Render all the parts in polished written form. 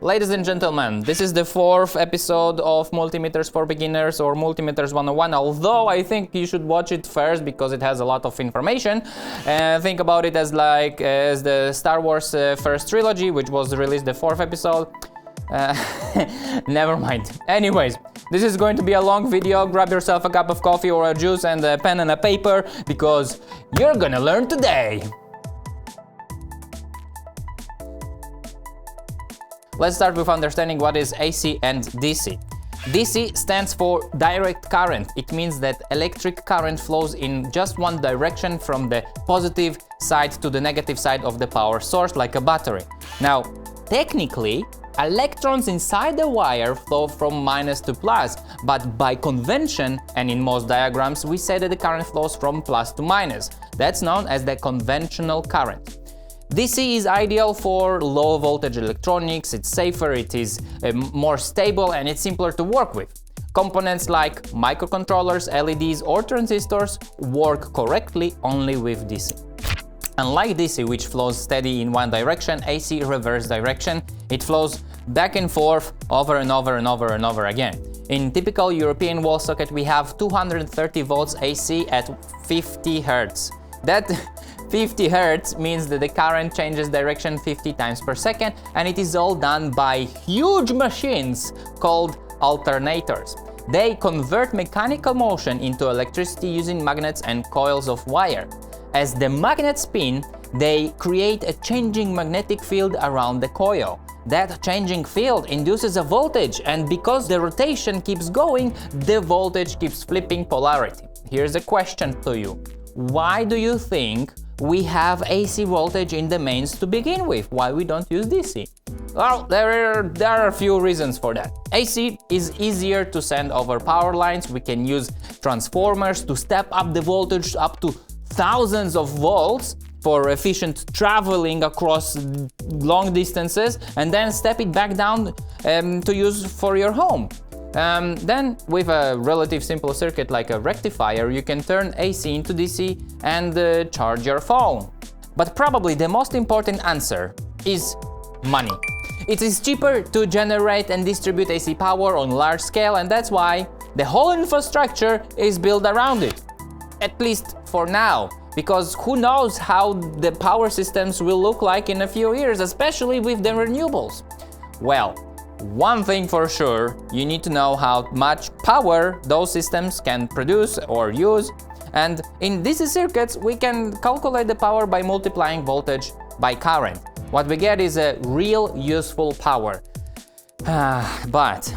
Ladies and gentlemen, this is the 4th episode of Multimeters for Beginners or Multimeters 101, although I think you should watch it first because it has a lot of information. Think about it as as the Star Wars first trilogy, which was released the 4th episode. Never mind. Anyways, this is going to be a long video. Grab yourself a cup of coffee or a juice and a pen and a paper because you're gonna learn today. Let's start with understanding what is AC and DC. DC stands for direct current. It means that electric current flows in just one direction from the positive side to the negative side of the power source, like a battery. Now, technically, electrons inside the wire flow from minus to plus, but by convention, and in most diagrams, we say that the current flows from plus to minus. That's known as the conventional current. DC is ideal for low voltage electronics, it's safer, it is more stable, and it's simpler to work with. Components like microcontrollers, LEDs or transistors work correctly only with DC. Unlike DC, which flows steady in one direction, AC reverse direction. It flows back and forth over and over and over and over again. In typical European wall socket, we have 230 volts AC at 50 Hz. That 50 Hz means that the current changes direction 50 times per second, and it is all done by huge machines called alternators. They convert mechanical motion into electricity using magnets and coils of wire. As the magnets spin, they create a changing magnetic field around the coil. That changing field induces a voltage, and because the rotation keeps going, the voltage keeps flipping polarity. Here's a question to you. Why do you think we have AC voltage in the mains to begin with? Why we don't use DC? Well, there are a few reasons for that. AC is easier to send over power lines. We can use transformers to step up the voltage up to thousands of volts for efficient traveling across long distances, and then step it back down to use for your home. Then, with a relatively simple circuit like a rectifier, you can turn AC into DC and charge your phone. But probably the most important answer is money. It is cheaper to generate and distribute AC power on large scale, and that's why the whole infrastructure is built around it. At least for now, because who knows how the power systems will look like in a few years, especially with the renewables. Well, one thing for sure, you need to know how much power those systems can produce or use, and in DC circuits we can calculate the power by multiplying voltage by current. What we get is a real useful power. But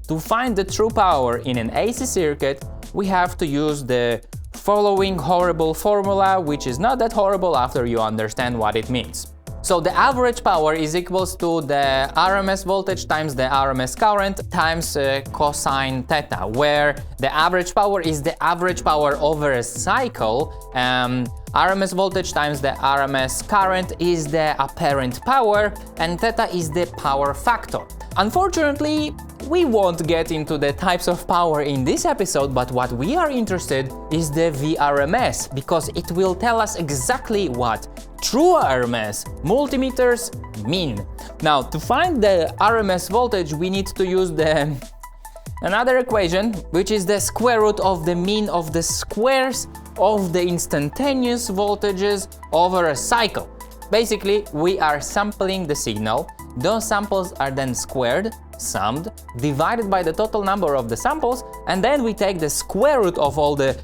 to find the true power in an AC circuit, we have to use the following horrible formula, which is not that horrible after you understand what it means. So the average power is equals to the RMS voltage times the RMS current times cosine theta, where the average power is the average power over a cycle. RMS voltage times the RMS current is the apparent power, and theta is the power factor. Unfortunately, we won't get into the types of power in this episode, but what we are interested is the VRMS, because it will tell us exactly what True RMS multimeters mean. Now, to find the RMS voltage, we need to use another equation, which is the square root of the mean of the squares of the instantaneous voltages over a cycle. Basically, we are sampling the signal. Those samples are then squared, summed, divided by the total number of the samples, and then we take the square root of the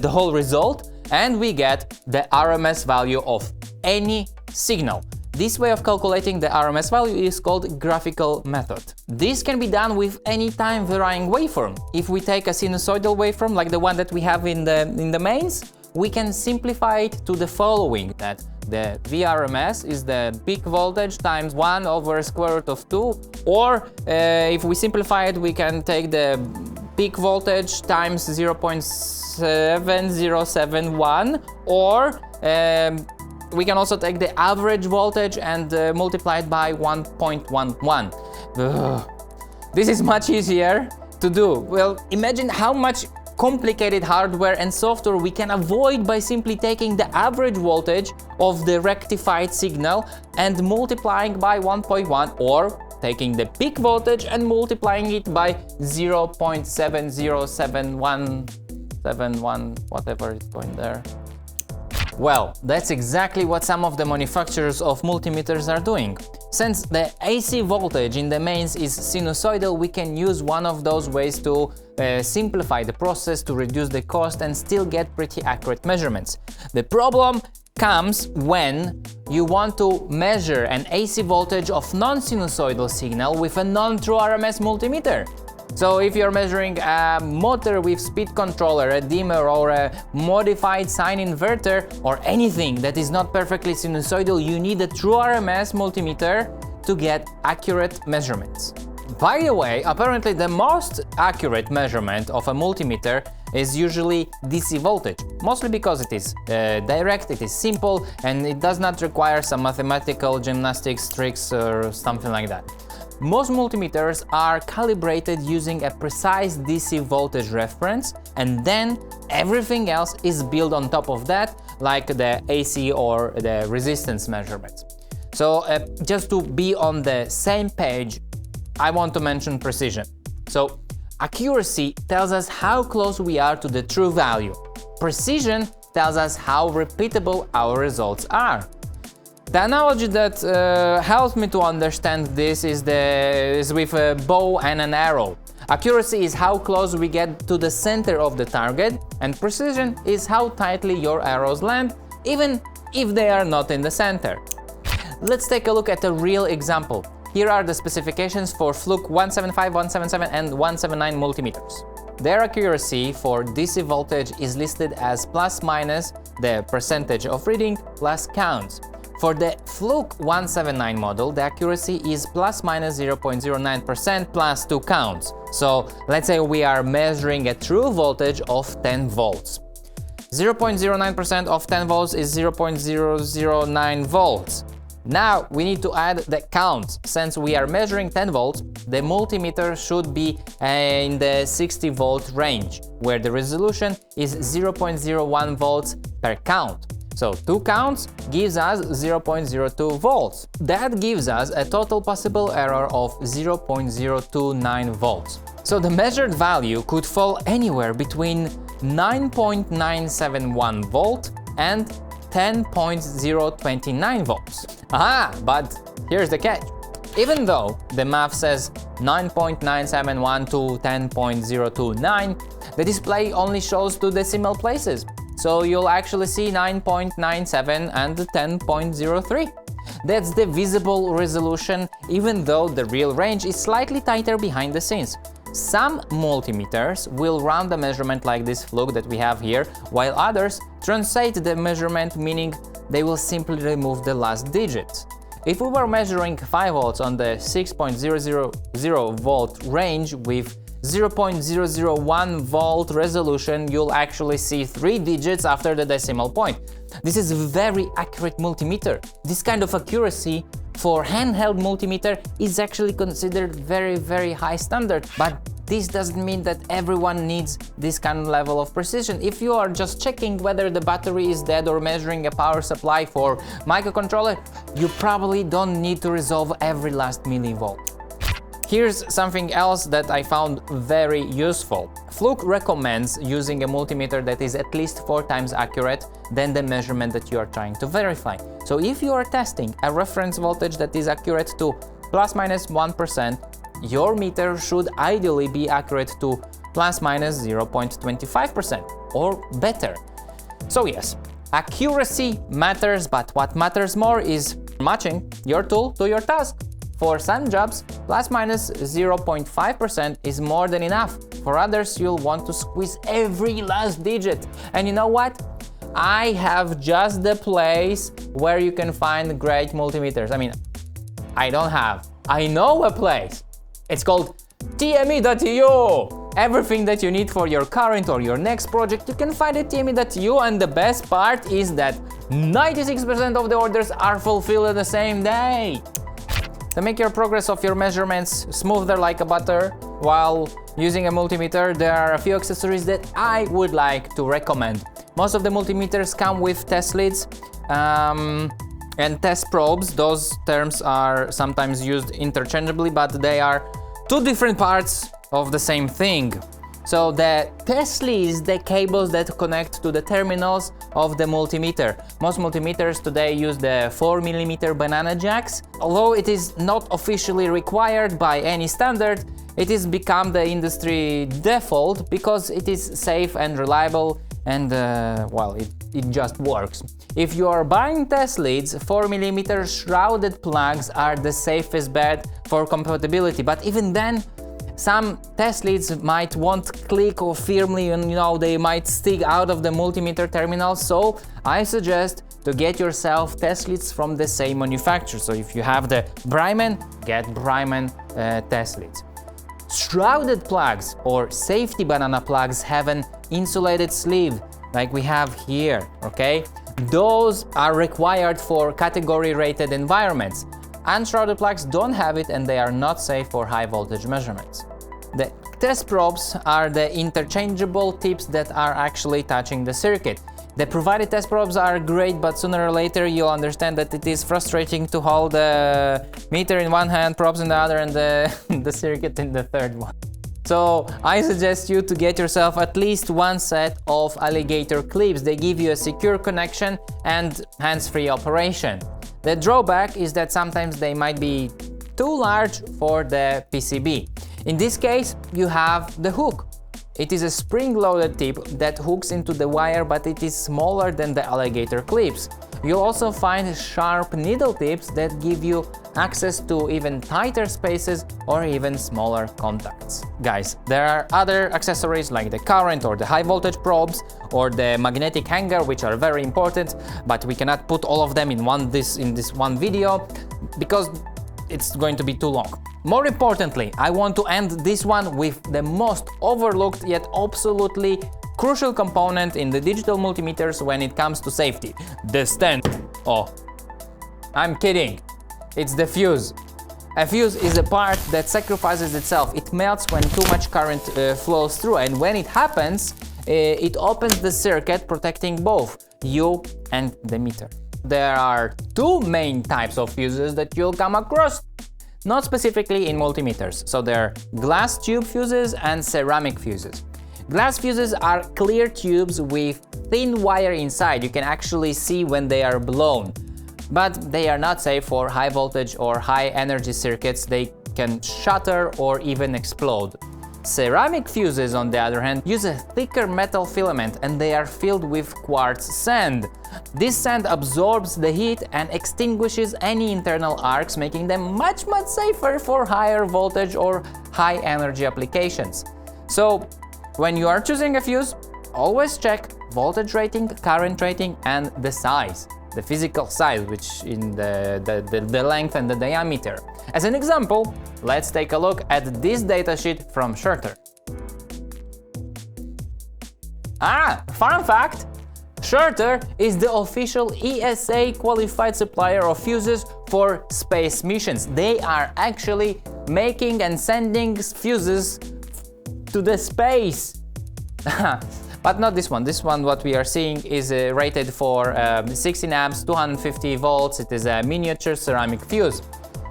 whole result, and we get the RMS value of any signal. This way of calculating the RMS value is called graphical method. This can be done with any time varying waveform. If we take a sinusoidal waveform like the one that we have in the mains, we can simplify it to the following, that the VRMS is the peak voltage times 1 over square root of 2, or if we simplify it, we can take the peak voltage times 0.7071, or we can also take the average voltage and multiply it by 1.11. This is much easier to do. Well, imagine how much complicated hardware and software we can avoid by simply taking the average voltage of the rectified signal and multiplying by 1.1 or taking the peak voltage and multiplying it by 0.707171, whatever is going there. Well, that's exactly what some of the manufacturers of multimeters are doing. Since the AC voltage in the mains is sinusoidal, we can use one of those ways to simplify the process, to reduce the cost and still get pretty accurate measurements. The problem comes when you want to measure an AC voltage of non-sinusoidal signal with a non-true RMS multimeter. So if you're measuring a motor with speed controller, a dimmer or a modified sine inverter or anything that is not perfectly sinusoidal, you need a true RMS multimeter to get accurate measurements. By the way, apparently the most accurate measurement of a multimeter is usually DC voltage, mostly because it is direct, it is simple, and it does not require some mathematical gymnastics tricks or something like that. Most multimeters are calibrated using a precise DC voltage reference, and then everything else is built on top of that, like the AC or the resistance measurements. So just to be on the same page, I want to mention precision. So accuracy tells us how close we are to the true value. Precision tells us how repeatable our results are. The analogy that helps me to understand this is with a bow and an arrow. Accuracy is how close we get to the center of the target, and precision is how tightly your arrows land, even if they are not in the center. Let's take a look at a real example. Here are the specifications for Fluke 175, 177 and 179 multimeters. Their accuracy for DC voltage is listed as plus minus the percentage of reading plus counts. For the Fluke 179 model, the accuracy is plus minus 0.09% plus 2 counts. So let's say we are measuring a true voltage of 10 volts. 0.09% of 10 volts is 0.009 volts. Now we need to add the counts. Since we are measuring 10 volts, the multimeter should be in the 60 volt range, where the resolution is 0.01 volts per count. So 2 counts gives us 0.02 volts. That gives us a total possible error of 0.029 volts. So the measured value could fall anywhere between 9.971 volt and 10.029 volts. Aha, but here's the catch. Even though the math says 9.971 to 10.029, the display only shows 2 decimal places. So you'll actually see 9.97 and 10.03. That's the visible resolution, even though the real range is slightly tighter behind the scenes. Some multimeters will run the measurement like this Fluke that we have here, while others translate the measurement, meaning they will simply remove the last digits. If we were measuring 5 volts on the 6.000 volt range with 0.001 volt resolution, you'll actually see 3 digits after the decimal point. This is a very accurate multimeter. This kind of accuracy for handheld multimeter is actually considered very high standard, but this doesn't mean that everyone needs this kind of level of precision. If you are just checking whether the battery is dead or measuring a power supply for microcontroller, you probably don't need to resolve every last millivolt. Here's something else that I found very useful. Fluke recommends using a multimeter that is at least 4 times accurate than the measurement that you are trying to verify. So if you are testing a reference voltage that is accurate to plus minus 1%, your meter should ideally be accurate to plus minus 0.25% or better. So yes, accuracy matters, but what matters more is matching your tool to your task. For some jobs, plus minus 0.5% is more than enough. For others, you'll want to squeeze every last digit. And you know what? I have just the place where you can find great multimeters. I mean, I don't have. I know a place. It's called TME.eu. Everything that you need for your current or your next project, you can find at TME.eu, and the best part is that 96% of the orders are fulfilled the same day. To make your progress of your measurements smoother like a butter while using a multimeter, there are a few accessories that I would like to recommend. Most of the multimeters come with test leads. and test probes. Those terms are sometimes used interchangeably, but they are two different parts of the same thing. So the test leads the cables that connect to the terminals of the multimeter. Most multimeters today use the 4mm banana jacks. Although it is not officially required by any standard, it has become the industry default because it is safe and reliable and well, it just works. If you are buying test leads, 4mm shrouded plugs are the safest bet for compatibility, but even then, some test leads might won't click or firmly, and they might stick out of the multimeter terminal, so I suggest to get yourself test leads from the same manufacturer. So if you have the Bryman, get Bryman test leads. Shrouded plugs or safety banana plugs have an insulated sleeve like we have here, okay? Those are required for category rated environments. Unshrouded plugs don't have it and they are not safe for high voltage measurements. The test probes are the interchangeable tips that are actually touching the circuit. The provided test probes are great, but sooner or later you'll understand that it is frustrating to hold the meter in one hand, probes in the other, and the circuit in the third one. So I suggest you to get yourself at least one set of alligator clips. They give you a secure connection and hands-free operation. The drawback is that sometimes they might be too large for the PCB. In this case, you have the hook. It is a spring-loaded tip that hooks into the wire, but it is smaller than the alligator clips. You'll also find sharp needle tips that give you access to even tighter spaces or even smaller contacts. Guys, there are other accessories like the current or the high voltage probes or the magnetic hanger, which are very important, but we cannot put all of them in this one video because it's going to be too long. More importantly, I want to end this one with the most overlooked yet absolutely crucial component in the digital multimeters when it comes to safety: the stand. Oh, I'm kidding. It's the fuse. A fuse is a part that sacrifices itself. It melts when too much current flows through, and when it happens, it opens the circuit, protecting both you and the meter. There are two main types of fuses that you'll come across, not specifically in multimeters. So they're glass tube fuses and ceramic fuses. Glass fuses are clear tubes with thin wire inside. You can actually see when they are blown. But they are not safe for high voltage or high energy circuits. They can shatter or even explode. Ceramic fuses, on the other hand, use a thicker metal filament and they are filled with quartz sand. This sand absorbs the heat and extinguishes any internal arcs, making them much safer for higher voltage or high energy applications. So, when you are choosing a fuse, always check voltage rating, current rating, and the size. The physical size, which in the length and the diameter. As an example, let's take a look at this datasheet from Schurter. Fun fact! Schurter is the official ESA qualified supplier of fuses for space missions. They are actually making and sending fuses to the space. But not this one. This one, what we are seeing, is rated for 16 amps, 250 volts. It is a miniature ceramic fuse.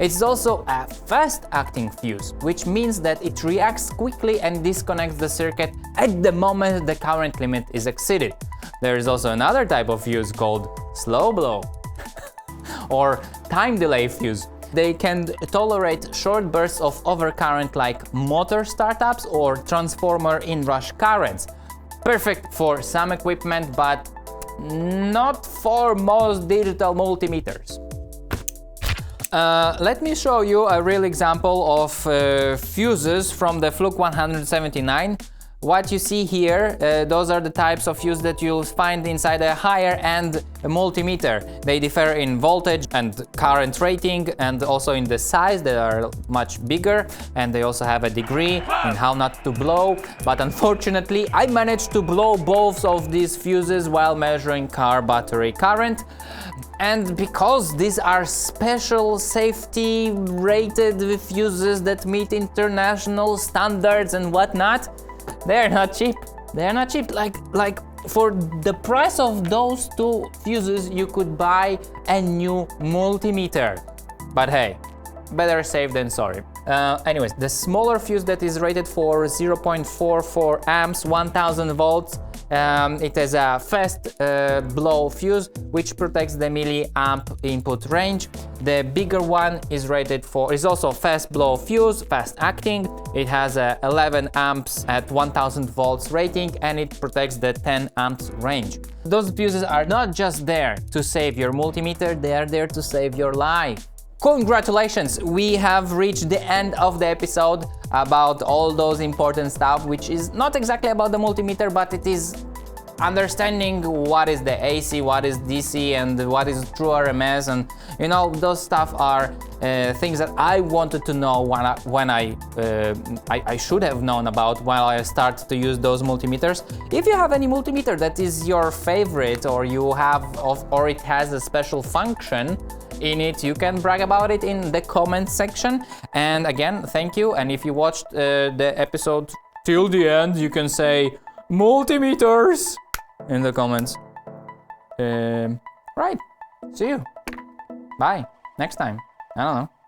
It's also a fast-acting fuse, which means that it reacts quickly and disconnects the circuit at the moment the current limit is exceeded. There is also another type of fuse called slow blow or time delay fuse. They can tolerate short bursts of overcurrent like motor startups or transformer inrush currents. Perfect for some equipment, but not for most digital multimeters. Let me show you a real example of fuses from the Fluke 179. What you see here, those are the types of fuse that you'll find inside a higher-end multimeter. They differ in voltage and current rating, and also in the size. They are much bigger, and they also have a degree in how not to blow. But unfortunately, I managed to blow both of these fuses while measuring car battery current. And because these are special safety rated fuses that meet international standards and whatnot, they're not cheap. They're not cheap. Like for the price of those two fuses, you could buy a new multimeter. But hey, better safe than sorry. Anyways, the smaller fuse that is rated for 0.44 amps, 1000 volts, it has a fast blow fuse which protects the milliamp input range. The bigger one is also fast blow fuse, fast acting. It has 11 amps at 1000 volts rating, and it protects the 10 amps range. Those fuses are not just there to save your multimeter, they are there to save your life. Congratulations! We have reached the end of the episode about all those important stuff, which is not exactly about the multimeter, but it is understanding what is the AC, what is DC, and what is True RMS, and you know, those stuff are things that I wanted to know when I should have known about while I started to use those multimeters. If you have any multimeter that is your favorite, or or it has a special function in it, you can brag about it in the comment section. And again, thank you. And if you watched the episode till the end, you can say multimeters in the comments. Right. See you. Bye. Next time. I don't know.